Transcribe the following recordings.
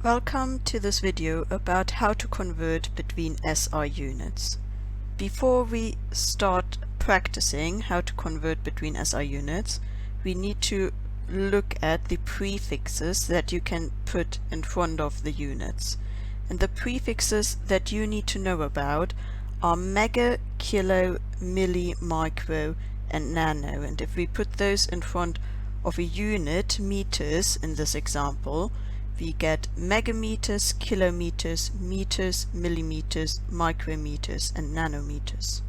Welcome to this video about how to convert between SI units. Before we start practicing how to convert between SI units, we need to look at the prefixes that you can put in front of the units. And the prefixes that you need to know about are mega, kilo, milli, micro, and nano. And if we put those in front of a unit, meters in this example, we get megameters, kilometers, meters, millimeters, micrometers, and nanometers.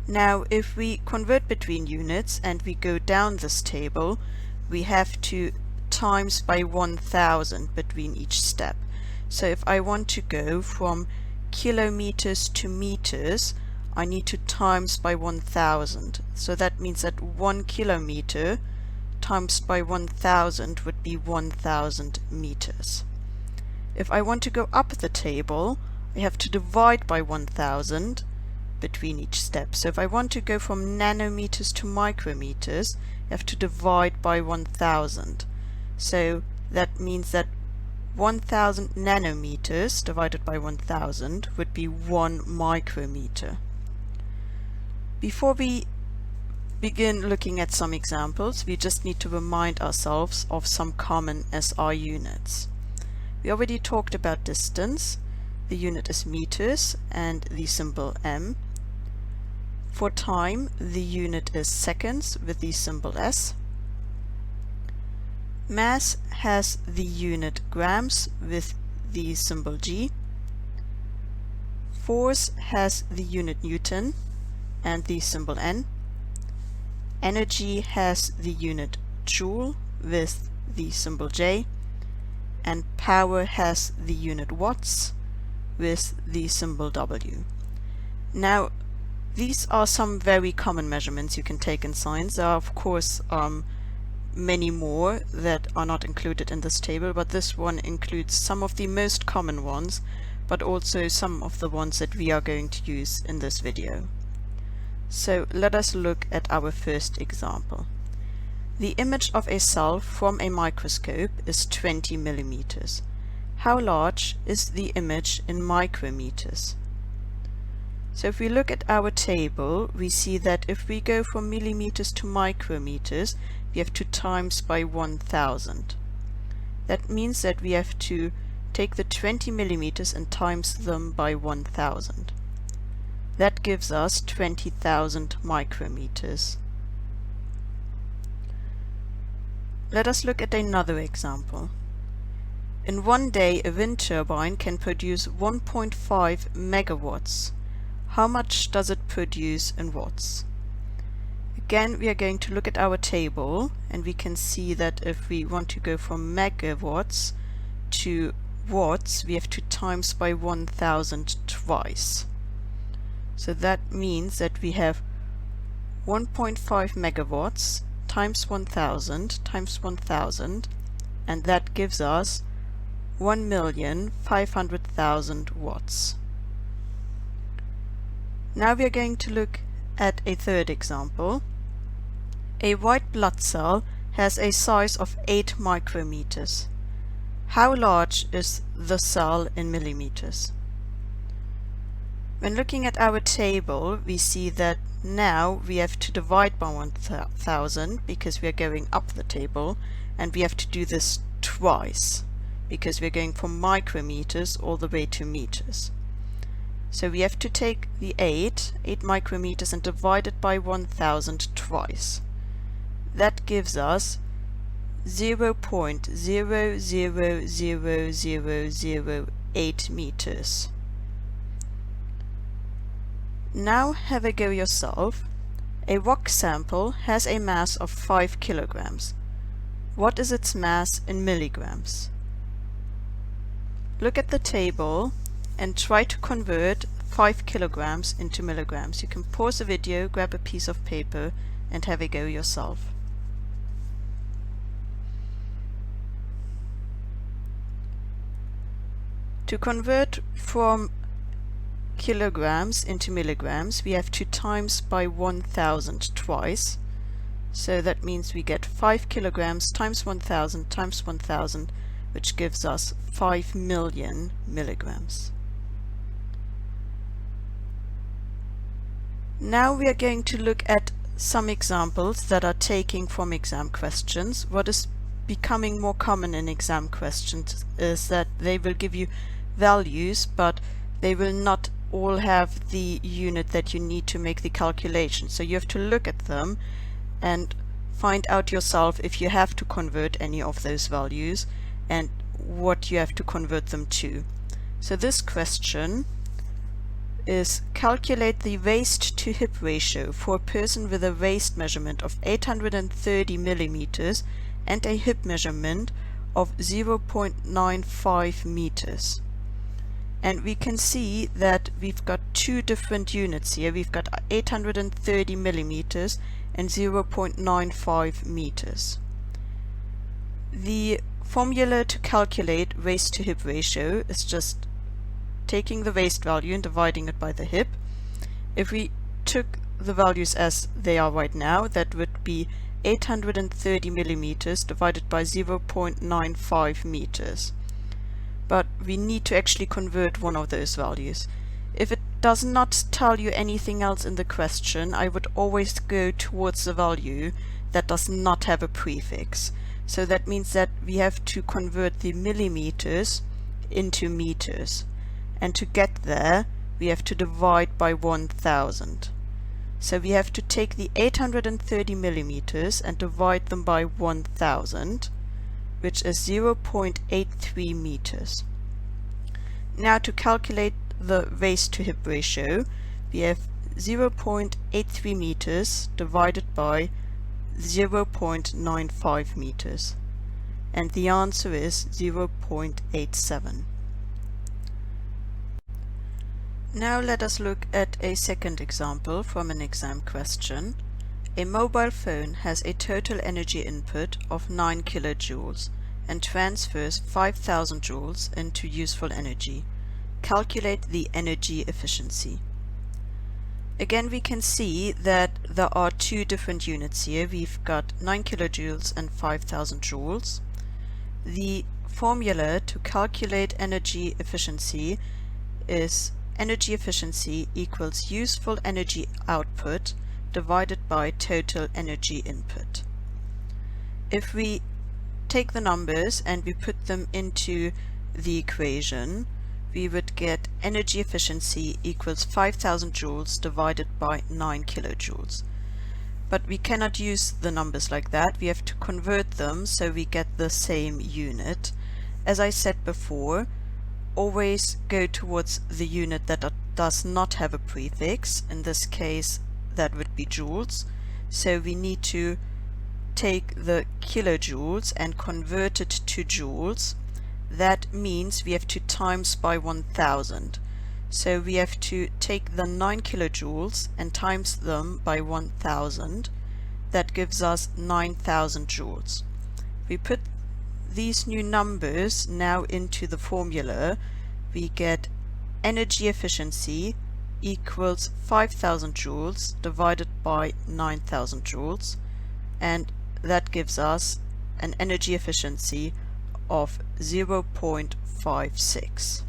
Now, if we convert between units and we go down this table, we have to times by 1000 between each step. So if I want to go from kilometers to meters, I need to times by 1000. So that means that 1 kilometer times by 1000 would be 1000 meters. If I want to go up the table, I have to divide by 1000 between each step. So if I want to go from nanometers to micrometers, I have to divide by 1000. So that means that 1000 nanometers divided by 1000 would be 1 micrometer. Before we begin looking at some examples, we just need to remind ourselves of some common SI units. We already talked about distance. The unit is meters and the symbol m. For time, the unit is seconds with the symbol s. Mass has the unit grams with the symbol g. Force has the unit newton and the symbol n. Energy has the unit joule with the symbol J, and power has the unit watts with the symbol W. Now, these are some very common measurements you can take in science. There are, of course, many more that are not included in this table, but this one includes some of the most common ones, but also some of the ones that we are going to use in this video. So let us look at our first example. The image of a cell from a microscope is 20 millimeters. How large is the image in micrometers? So if we look at our table, we see that if we go from millimeters to micrometers, we have to times by 1000. That means that we have to take the 20 millimeters and times them by 1000. That gives us 20,000 micrometers. Let us look at another example. In one day, a wind turbine can produce 1.5 megawatts. How much does it produce in watts? Again, we are going to look at our table, and we can see that if we want to go from megawatts to watts, we have to times by 1000 twice. So that means that we have 1.5 megawatts times 1000, and that gives us 1,500,000 watts. Now we are going to look at a third example. A white blood cell has a size of 8 micrometers. How large is the cell in millimeters? When looking at our table, we see that now we have to divide by 1000 because we are going up the table, and we have to do this twice because we are going from micrometers all the way to meters. So we have to take the 8 micrometers, and divide it by 1000 twice. That gives us 0.000008 meters. Now have a go yourself. A rock sample has a mass of 5 kilograms. What is its mass in milligrams? Look at the table and try to convert 5 kilograms into milligrams. You can pause the video, grab a piece of paper, and have a go yourself. To convert from kilograms into milligrams, we have to times by 1000 twice. So that means we get 5 kilograms times 1000 times 1000 which gives us 5 million milligrams. Now we are going to look at some examples that are taken from exam questions. What is becoming more common in exam questions is that they will give you values, but they will not all have the unit that you need to make the calculation. So you have to look at them and find out yourself if you have to convert any of those values and what you have to convert them to. So this question is: calculate the waist to hip ratio for a person with a waist measurement of 830 millimeters and a hip measurement of 0.95 meters. And we can see that we've got two different units here. We've got 830 millimeters and 0.95 meters. The formula to calculate waist to hip ratio is just taking the waist value and dividing it by the hip. If we took the values as they are right now, that would be 830 millimeters divided by 0.95 meters. But we need to actually convert one of those values. If it does not tell you anything else in the question, I would always go towards the value that does not have a prefix. So that means that we have to convert the millimeters into meters. And to get there, we have to divide by 1000. So we have to take the 830 millimeters and divide them by 1000, which is 0.83 meters. Now to calculate the waist to hip ratio, we have 0.83 meters divided by 0.95 meters. And the answer is 0.87. Now let us look at a second example from an exam question. A mobile phone has a total energy input of 9 kilojoules and transfers 5000 joules into useful energy. Calculate the energy efficiency. Again, we can see that there are two different units here. We've got 9 kilojoules and 5000 joules. The formula to calculate energy efficiency is energy efficiency equals useful energy output divided by total energy input. If we take the numbers and we put them into the equation, we would get energy efficiency equals 5000 joules divided by 9 kilojoules. But we cannot use the numbers like that. We have to convert them so we get the same unit. As I said before, always go towards the unit that does not have a prefix. In this case, that would be joules. So we need to take the kilojoules and convert it to joules. That means we have to times by 1000. So we have to take the 9 kilojoules and times them by 1000. That gives us 9000 joules. We put these new numbers now into the formula. We get energy efficiency equals 5000 joules divided by 9000 joules, and that gives us an energy efficiency of 0.56.